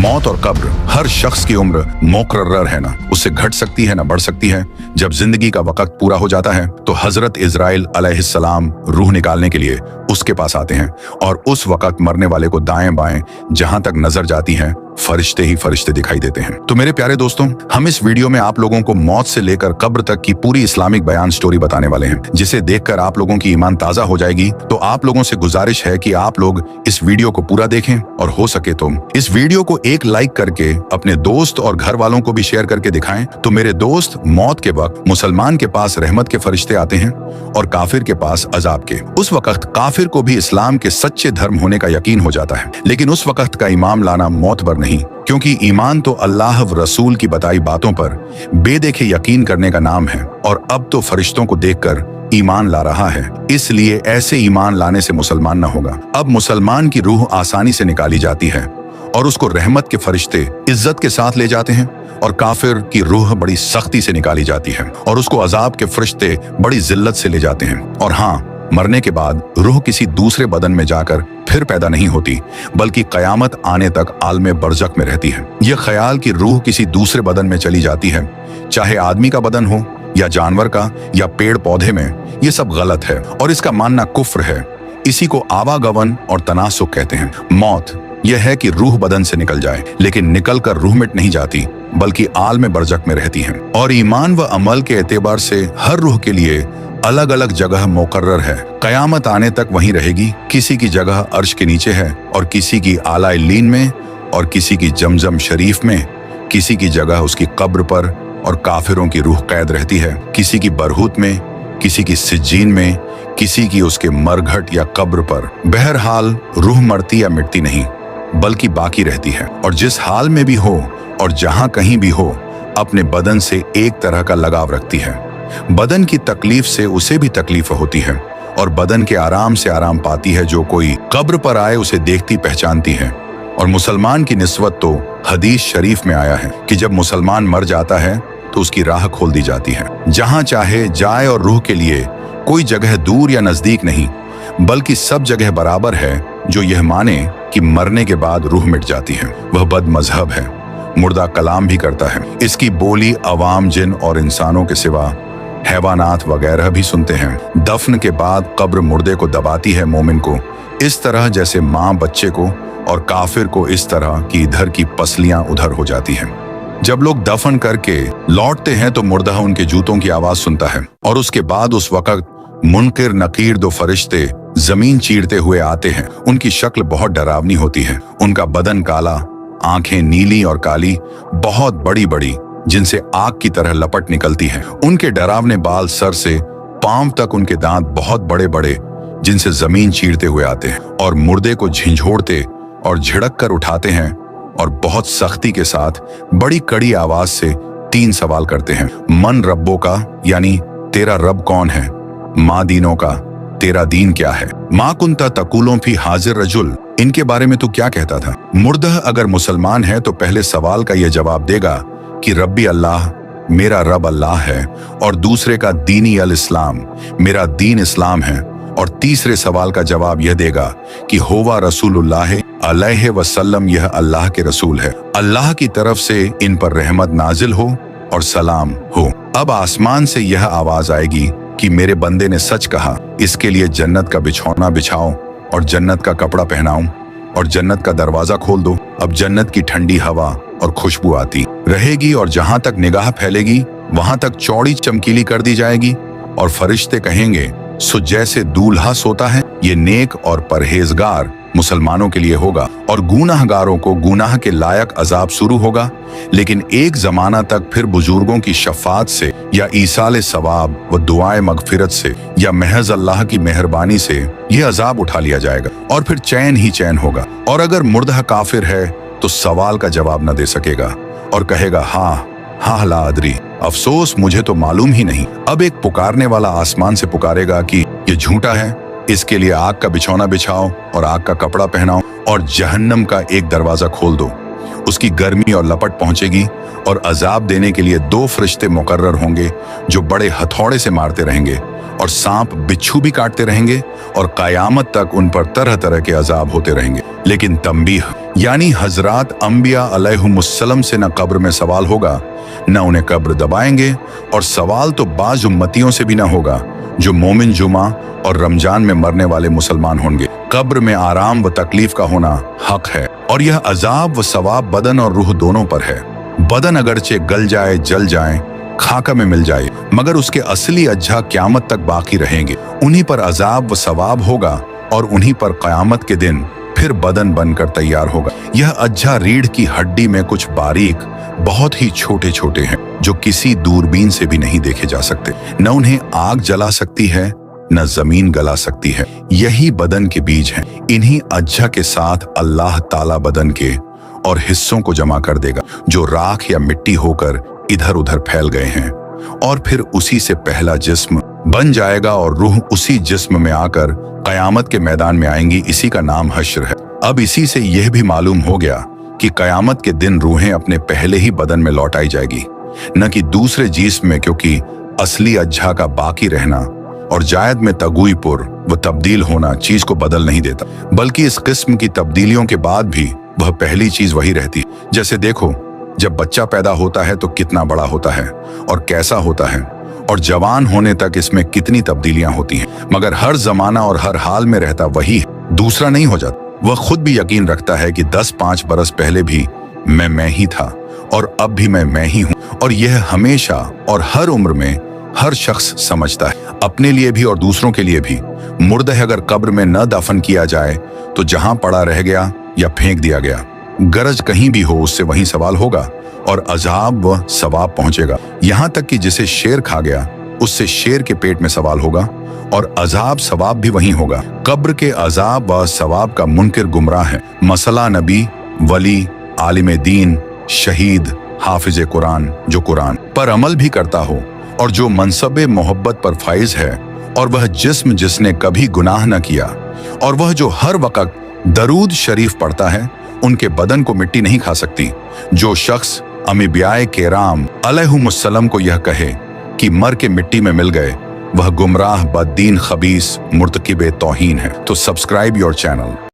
मौत और कब्र, हर शख्स की उम्र मुकर्रर है ना, उससे घट सकती है ना बढ़ सकती है। जब जिंदगी का वक्त पूरा हो जाता है तो हजरत इजराइल अलैहिस्सलाम रूह निकालने के लिए उसके पास आते हैं और उस वक्त मरने वाले को दाएं बाएं जहां तक नजर जाती है फरिश्ते ही फरिश्ते दिखाई देते हैं। तो मेरे प्यारे दोस्तों, हम इस वीडियो में आप लोगों को मौत से लेकर कब्र तक की पूरी इस्लामिक बयान स्टोरी बताने वाले हैं, जिसे देखकर आप लोगों की ईमान ताजा हो जाएगी। तो आप लोगों से गुजारिश है कि आप लोग इस वीडियो को पूरा देखें और हो सके तो इस वीडियो को एक लाइक करके अपने दोस्त और घर वालों को भी शेयर करके दिखाएं। तो मेरे दोस्त, मौत के वक्त मुसलमान के पास रहमत के फरिश्ते आते हैं और काफिर के पास अजाब के। उस वक्त काफिर को भी इस्लाम के सच्चे धर्म होने का यकीन हो जाता है, लेकिन उस वक्त का ईमान लाना मोतबर नहीं, क्योंकि ईमान तो अल्लाह व रसूल की बताई बातों पर बेदेखे यकीन करने का नाम है और अब तो फरिश्तों को देखकर ईमान ला रहा है। इसलिए ऐसे ईमान लाने से मुसलमान न होगा। अब मुसलमान की रूह आसानी से निकाली जाती है और उसको रहमत के फरिश्ते इज्जत के साथ ले जाते हैं, और काफिर की रूह बड़ी सख्ती से निकाली जाती है और उसको अजाब के फरिश्ते बड़ी जिल्लत से ले जाते हैं। और हाँ, मरने के बाद रूह किसी दूसरे बदन में जाकर फिर पैदा नहीं होती, बल्कि कयामत आने तक आलमे बरज़ख में रहती है। यह ख्याल कि रूह किसी दूसरे बदन में चली जाती है, चाहे आदमी का बदन हो या जानवर का या पेड़ पौधे में, ये सब गलत है और इसका मानना कुफ्र है। इसी को आवागवन और तनासुक कहते हैं। मौत यह है कि रूह बदन से निकल जाए, लेकिन निकल कर रूह मिट नहीं जाती, बल्कि आलमे बरज़ख में रहती है। और ईमान व अमल के एतबार से हर रूह के लिए अलग अलग जगह मुकर्रर है। कयामत आने तक वहीं रहेगी। किसी की जगह अर्श के नीचे है और किसी की आला इल्लीन में और किसी की जमजम शरीफ में, किसी की जगह उसकी कब्र पर, और काफिरों की रूह कैद रहती है किसी की बरहूत में, किसी की सिज्जीन में, किसी की उसके मरघट या कब्र पर। बहरहाल रूह मरती या मिटती नहीं, बल्कि बाकी रहती है, और जिस हाल में भी हो और जहां कहीं भी हो अपने बदन से एक तरह का लगाव रखती है। बदन की तकलीफ से उसे भी तकलीफ होती है और बदन के आराम से आराम पाती है। जो कोई कब्र पर आए उसे देखती पहचानती है। और मुसलमान की निस्बत तो हदीस शरीफ में आया है कि जब मुसलमान मर जाता है तो उसकी राह खोल दी जाती है, जहां चाहे जाए, और रूह के लिए कोई जगह दूर या नजदीक नहीं, बल्कि सब जगह बराबर है। जो यह माने कि मरने के बाद रूह मिट जाती है, वह बद मजहब है, मुर्दा कलाम भी करता है। इसकी बोली अवाम, जिन और इंसानों के सिवा हैवानात वगैरह भी सुनते हैं। दफन के बाद कब्र मुर्दे को दबाती है मोमिन को, इस तरह जैसे माँ बच्चे को, और काफिर को इस तरह कि इधर की पसलियां उधर हो जाती हैं। जब लोग दफन करके लौटते हैं तो मुर्दा उनके जूतों की आवाज सुनता है, और उसके बाद उस वक्त मुनकिर नकीर दो फरिश्ते जमीन चीरते हुए आते हैं। उनकी शक्ल बहुत डरावनी होती है। उनका बदन काला, आंखें नीली और काली, बहुत बड़ी बड़ी, जिनसे आग की तरह लपट निकलती है। उनके डरावने बाल सर से पांव तक, उनके दांत बहुत बड़े बड़े, जिनसे जमीन चीरते हुए आते हैं, और मुर्दे को झिंझोड़ते और झिड़क कर उठाते हैं, और बहुत सख्ती के साथ बड़ी कड़ी आवाज से 3 सवाल करते हैं। मन रब्बों का, यानी तेरा रब कौन है? माँ दीनों का, तेरा दीन क्या है? माँ कुंता तकुलों फी हाजिर रजुल, इनके बारे में तू क्या कहता था? मुर्दा अगर मुसलमान है तो पहले सवाल का यह जवाब देगा कि रब्बी अल्लाह, मेरा रब अल्लाह है, और दूसरे का दीनी अल इस्लाम, मेरा दीन इस्लाम है, और तीसरे सवाल का जवाब यह देगा कि होवा रसूलुल्लाह अलैहि वसल्लम, यह अल्लाह के रसूल है, अल्लाह की तरफ से इन पर रहमत नाजिल हो और सलाम हो। अब आसमान से यह आवाज आएगी कि मेरे बंदे ने सच कहा, इसके लिए जन्नत का बिछौना बिछाओ और जन्नत का कपड़ा पहनाओ और जन्नत का दरवाजा खोल दो। अब जन्नत की ठंडी हवा और खुशबू आती रहेगी, और जहां तक निगाह फैलेगी वहां तक चौड़ी चमकीली कर दी जाएगी, और फरिश्ते कहेंगे सो जैसे दूल्हा सोता है, ये नेक और परहेजगार मुसलमानों के लिए होगा, और गुनाहगारों को गुनाह के लायक अजाब शुरू होगा। लेकिन एक जमाना तक फिर बुजुर्गों की शफात से या ईसाले सवाब व दुआए मगफिरत से या महज अल्लाह की मेहरबानी से यह अजाब उठा लिया जाएगा, और फिर चैन ही चैन होगा। और अगर मुर्दा काफिर है तो सवाल का जवाब न दे सकेगा और कहेगा हाँ ला अदरी, अफसोस मुझे तो मालूम ही नहीं। अब एक पुकारने वाला आसमान से पुकारेगा कि ये झूठा है, इसके लिए आग का बिछौना बिछाओ और आग का कपड़ा पहनाओ और जहन्नम का एक दरवाजा खोल दो। उसकी गर्मी और लपट पहुंचेगी और अजाब देने के लिए 2 फरिश्ते मुकर्रर होंगे जो बड़े हथौड़े से मारते रहेंगे और सांप बिच्छू भी काटते रहेंगे और कयामत तक उन पर तरह तरह के अजाब होते रहेंगे। लेकिन तंबीह, यानी हजरात अंबिया अलैहिमुस्सलाम से न कब्र में सवाल होगा, न उन्हें कब्र दबाएंगे, और सवाल तो बाज उम्मतियों से भी न होगा जो मोमिन जुमा और रमजान में मरने वाले मुसलमान होंगे। कब्र में आराम व तकलीफ का होना हक है, और यह अजाब व सवाब बदन और रूह दोनों पर है। बदन अगरचे गल जाए, जल जाए, खाका में मिल जाए, मगर उसके असली अज्जा क़यामत तक बाकी रहेंगे। उन्हीं पर अजाब व सवाब होगा और उन्हीं पर क़यामत के दिन फिर बदन बनकर तैयार होगा। यह अज्जा रीढ़ की हड्डी में कुछ बारीक, बहुत ही छोटे छोटे हैं जो किसी दूरबीन से भी नहीं देखे जा सकते। न उन्हें आग जला सकती है, न जमीन गला सकती है। यही बदन के बीज हैं। इन्हीं अज्जा के साथ अल्लाह ताला बदन के और हिस्सों को जमा कर देगा जो राख या मिट्टी होकर इधर उधर फैल गए हैं, और फिर उसी से पहला जिस्म बन जाएगा और रूह उसी जिस्म में आकर कयामत के मैदान में आएंगी। इसी का नाम हश्र है। अब इसी से यह भी मालूम हो गया कि कयामत के दिन रूहें अपने पहले ही बदन में लौटाई जाएगी, न कि दूसरे जिस्म में, क्योंकि असली अज्जा का बाकी रहना और जायद में तगुईपुर व तब्दील होना चीज को बदल नहीं देता, बल्कि इस किस्म की तब्दीलियों के बाद भी वह पहली चीज वही रहती है। जैसे देखो, जब बच्चा पैदा होता है तो कितना बड़ा होता है और कैसा होता है, और जवान होने तक इसमें कितनी तब्दीलियां होती हैं, मगर हर जमाना और हर हाल में रहता वही है, दूसरा नहीं हो जाता। वह खुद भी यकीन रखता है कि 10-5 बरस पहले भी मैं ही था और अब भी मैं ही हूं, और यह हमेशा और हर उम्र में हर शख्स समझता है, अपने लिए भी और दूसरों के लिए भी। मुर्दा अगर कब्र में न दफन किया जाए तो जहां पड़ा रह गया या फेंक दिया गया, गरज कहीं भी हो उससे वहीं सवाल होगा और अजाब व सवाब पहुंचेगा। यहां तक कि जिसे शेर खा गया उससे शेर के पेट में सवाल होगा और अजाब सवाब भी वहीं होगा। कब्र के अजाब व सवाब का मुनकिर गुमराह है। मसला नबी, वली, आलिम दीन, शहीद, हाफिज कुरान जो कुरान पर अमल भी करता हो और जो मनसब मोहब्बत पर फाइज है, और वह जिस्म जिसने कभी गुनाह न किया, और वह जो हर वक्त दरूद शरीफ पढ़ता है, उनके बदन को मिट्टी नहीं खा सकती। जो शख्स अम्बियाए केराम अलैहिमुस्सलाम को यह कहे कि मर के मिट्टी में मिल गए, वह गुमराह, बददीन, खबीस, मुर्तकिब तौहीन है। तो सब्सक्राइब योर चैनल।